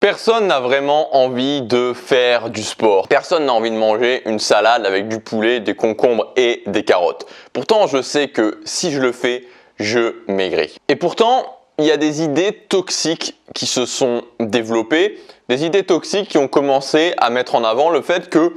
Personne n'a vraiment envie de faire du sport. Personne n'a envie de manger une salade avec du poulet, des concombres et des carottes. Pourtant, je sais que si je le fais, je maigris. Et pourtant, il y a des idées toxiques qui se sont développées, des idées toxiques qui ont commencé à mettre en avant le fait que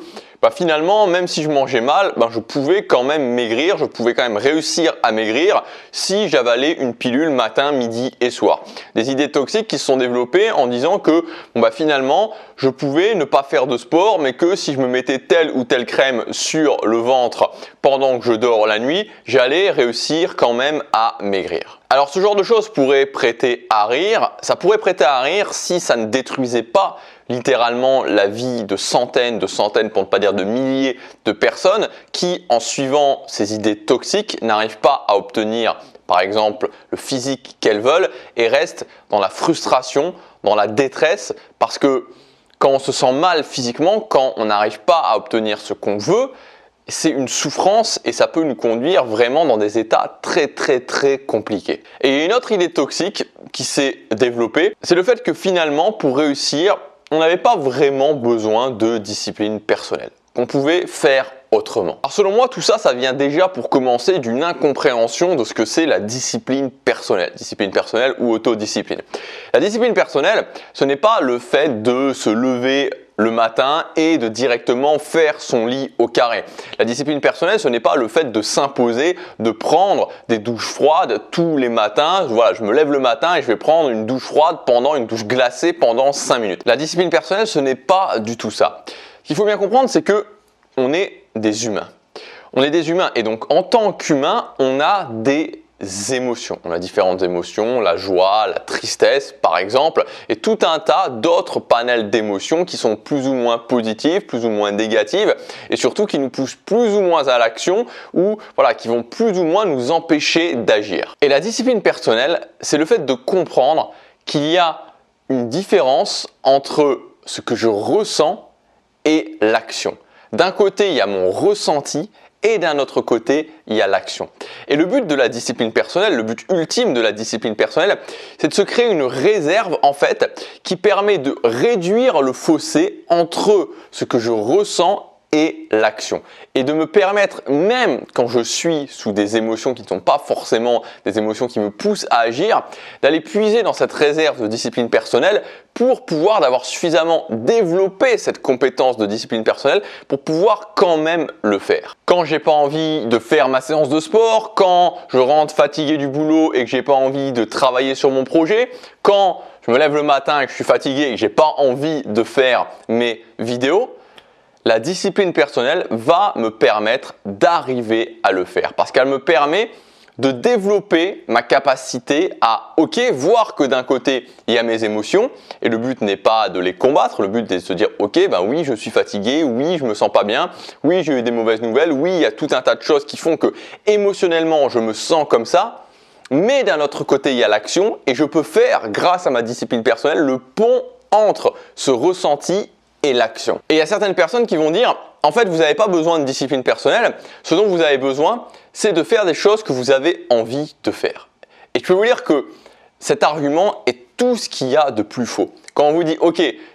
finalement, même si je mangeais mal, je pouvais quand même maigrir, je pouvais quand même réussir à maigrir si j'avalais une pilule matin, midi et soir. Des idées toxiques qui se sont développées en disant que finalement, je pouvais ne pas faire de sport, mais que si je me mettais telle ou telle crème sur le ventre pendant que je dors la nuit, j'allais réussir quand même à maigrir. Alors ce genre de choses pourrait prêter à rire, ça pourrait prêter à rire si ça ne détruisait pas littéralement la vie de centaines, pour ne pas dire de milliers de personnes qui, en suivant ces idées toxiques, n'arrivent pas à obtenir, par exemple, le physique qu'elles veulent et restent dans la frustration, dans la détresse, parce que quand on se sent mal physiquement, quand on n'arrive pas à obtenir ce qu'on veut, c'est une souffrance et ça peut nous conduire vraiment dans des états très compliqués. Et il y a une autre idée toxique qui s'est développée, c'est le fait que finalement, pour réussir, on n'avait pas vraiment besoin de discipline personnelle, qu'on pouvait faire autrement. Alors selon moi, tout ça, ça vient déjà pour commencer d'une incompréhension de ce que c'est la discipline personnelle ou autodiscipline. La discipline personnelle, ce n'est pas le fait de se lever le matin et de directement faire son lit au carré. La discipline personnelle, ce n'est pas le fait de s'imposer, de prendre des douches froides tous les matins. Voilà, je me lève le matin et je vais prendre une douche froide une douche glacée pendant 5 minutes. La discipline personnelle, ce n'est pas du tout ça. Ce qu'il faut bien comprendre, c'est que on est des humains. On est des humains et donc en tant qu'humain, on a des émotions. On a différentes émotions, la joie, la tristesse par exemple, et tout un tas d'autres panels d'émotions qui sont plus ou moins positives, plus ou moins négatives, et surtout qui nous poussent plus ou moins à l'action ou qui vont plus ou moins nous empêcher d'agir. Et la discipline personnelle, c'est le fait de comprendre qu'il y a une différence entre ce que je ressens et l'action. D'un côté, il y a mon ressenti, et d'un autre côté, il y a l'action. Et le but de la discipline personnelle, le but ultime de la discipline personnelle, c'est de se créer une réserve en fait qui permet de réduire le fossé entre ce que je ressens et l'action. Et de me permettre, même quand je suis sous des émotions qui ne sont pas forcément des émotions qui me poussent à agir, d'aller puiser dans cette réserve de discipline personnelle pour pouvoir d'avoir suffisamment développé cette compétence de discipline personnelle pour pouvoir quand même le faire. Quand j'ai pas envie de faire ma séance de sport, quand je rentre fatigué du boulot et que j'ai pas envie de travailler sur mon projet, quand je me lève le matin et que je suis fatigué et que j'ai pas envie de faire mes vidéos, la discipline personnelle va me permettre d'arriver à le faire parce qu'elle me permet de développer ma capacité à voir que d'un côté il y a mes émotions et le but n'est pas de les combattre, le but est de se dire oui je suis fatigué, oui je me sens pas bien, oui j'ai eu des mauvaises nouvelles, oui il y a tout un tas de choses qui font que émotionnellement je me sens comme ça, mais d'un autre côté il y a l'action et je peux faire grâce à ma discipline personnelle le pont entre ce ressenti et l'action. Et il y a certaines personnes qui vont dire en fait vous n'avez pas besoin de discipline personnelle, ce dont vous avez besoin c'est de faire des choses que vous avez envie de faire. Et je peux vous dire que cet argument est tout ce qu'il y a de plus faux. Quand on vous dit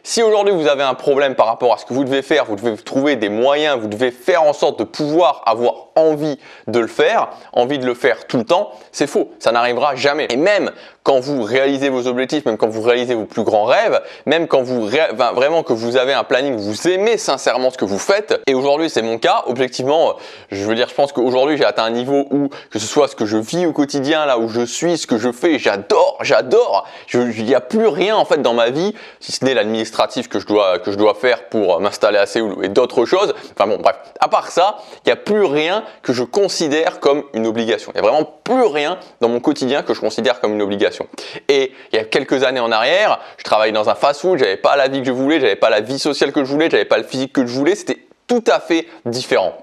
si aujourd'hui vous avez un problème par rapport à ce que vous devez faire, vous devez trouver des moyens, vous devez faire en sorte de pouvoir avoir envie de le faire tout le temps, c'est faux, ça n'arrivera jamais. Et même quand vous réalisez vos objectifs, même quand vous réalisez vos plus grands rêves, même quand vraiment que vous avez un planning, vous aimez sincèrement ce que vous faites, et aujourd'hui c'est mon cas, objectivement, je pense qu'aujourd'hui j'ai atteint un niveau où, que ce soit ce que je vis au quotidien, là où je suis, ce que je fais, j'adore, il n'y a plus rien en fait dans ma vie, si ce n'est l'administratif que je dois faire pour m'installer à Séoul et d'autres choses, bref, à part ça, il n'y a plus rien que je considère comme une obligation. Il n'y a vraiment plus rien dans mon quotidien que je considère comme une obligation. Et il y a quelques années en arrière, je travaillais dans un fast-food, j'avais pas la vie que je voulais, j'avais pas la vie sociale que je voulais, j'avais pas le physique que je voulais, c'était tout à fait différent.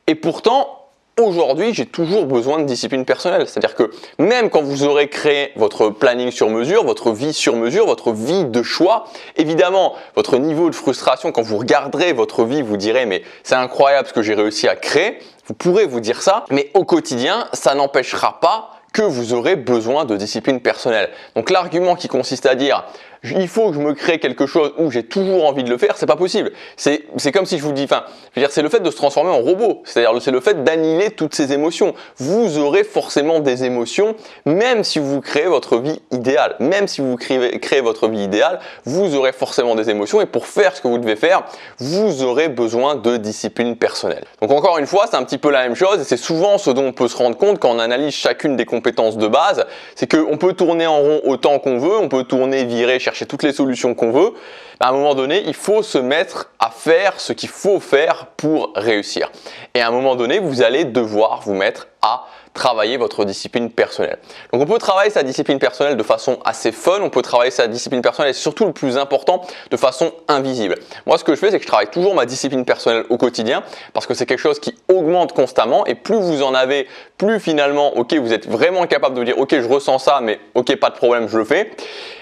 Et pourtant, aujourd'hui, j'ai toujours besoin de discipline personnelle. C'est-à-dire que même quand vous aurez créé votre planning sur mesure, votre vie sur mesure, votre vie de choix, évidemment, votre niveau de frustration, quand vous regarderez votre vie, vous direz « mais c'est incroyable ce que j'ai réussi à créer », vous pourrez vous dire ça, mais au quotidien, ça n'empêchera pas que vous aurez besoin de discipline personnelle. Donc l'argument qui consiste à dire il faut que je me crée quelque chose où j'ai toujours envie de le faire, c'est pas possible. C'est comme si je vous dis, enfin, je veux dire, c'est le fait de se transformer en robot, c'est-à-dire c'est le fait d'annihiler toutes ces émotions. Vous aurez forcément des émotions, même si vous créez votre vie idéale. Même si vous créez votre vie idéale, vous aurez forcément des émotions et pour faire ce que vous devez faire, vous aurez besoin de discipline personnelle. Donc encore une fois, c'est un petit peu la même chose et c'est souvent ce dont on peut se rendre compte quand on analyse chacune des compétences de base, c'est qu'on peut tourner en rond autant qu'on veut, on peut tourner, virer, chercher toutes les solutions qu'on veut. À un moment donné, il faut se mettre à faire ce qu'il faut faire pour réussir. Et à un moment donné, vous allez devoir vous mettre à travailler votre discipline personnelle. Donc on peut travailler sa discipline personnelle de façon assez fun, on peut travailler sa discipline personnelle et surtout le plus important, de façon invisible. Moi ce que je fais, c'est que je travaille toujours ma discipline personnelle au quotidien parce que c'est quelque chose qui augmente constamment et plus vous en avez, plus finalement, ok, vous êtes vraiment capable de vous dire ok, je ressens ça, mais ok, pas de problème, je le fais.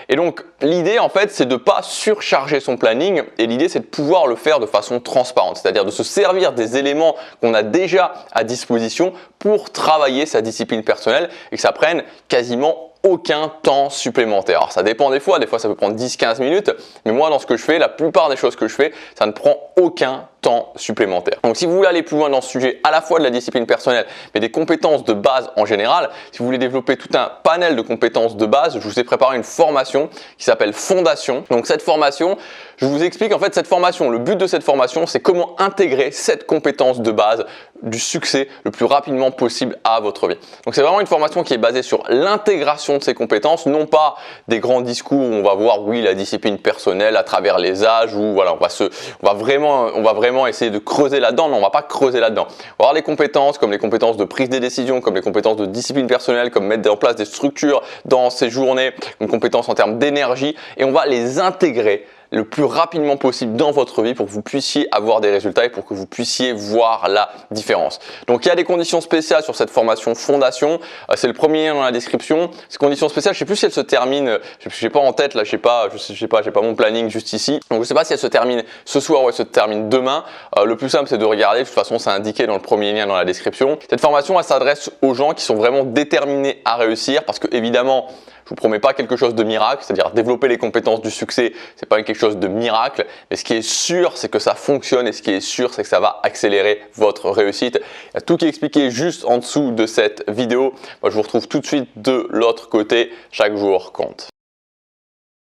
Et donc l'idée en fait c'est de ne pas surcharger son planning et l'idée c'est de pouvoir le faire de façon transparente, c'est-à-dire de se servir des éléments qu'on a déjà à disposition pour travailler sa discipline personnelle et que ça prenne quasiment aucun temps supplémentaire. Alors ça dépend des fois ça peut prendre 10-15 minutes, mais moi dans ce que je fais, la plupart des choses que je fais, ça ne prend aucun temps supplémentaire. Donc si vous voulez aller plus loin dans ce sujet, à la fois de la discipline personnelle, mais des compétences de base en général, si vous voulez développer tout un panel de compétences de base, je vous ai préparé une formation qui s'appelle Fondation. Donc cette formation, je vous explique en fait cette formation, le but de cette formation, c'est comment intégrer cette compétence de base du succès le plus rapidement possible à votre vie. Donc c'est vraiment une formation qui est basée sur l'intégration de ces compétences, non pas des grands discours où on va voir oui la discipline personnelle à travers les âges, où voilà on va vraiment essayer de creuser là-dedans. Non, on va pas creuser là-dedans. On va avoir les compétences comme les compétences de prise des décisions, comme les compétences de discipline personnelle, comme mettre en place des structures dans ses journées, une compétence en termes d'énergie, et on va les intégrer le plus rapidement possible dans votre vie pour que vous puissiez avoir des résultats et pour que vous puissiez voir la différence. Donc il y a des conditions spéciales sur cette formation Fondation, c'est le premier lien dans la description. Ces conditions spéciales, je sais plus si elles se terminent, je n'ai pas en tête là, je sais pas mon planning juste ici. Donc je sais pas si elles se terminent ce soir ou elles se terminent demain. Le plus simple c'est de regarder, de toute façon c'est indiqué dans le premier lien dans la description. Cette formation elle s'adresse aux gens qui sont vraiment déterminés à réussir parce que évidemment je vous promets pas quelque chose de miracle, c'est-à-dire développer les compétences du succès, c'est pas quelque chose de miracle, mais ce qui est sûr, c'est que ça fonctionne et ce qui est sûr, c'est que ça va accélérer votre réussite. Il y a tout qui est expliqué juste en dessous de cette vidéo. Moi, je vous retrouve tout de suite de l'autre côté. Chaque jour compte.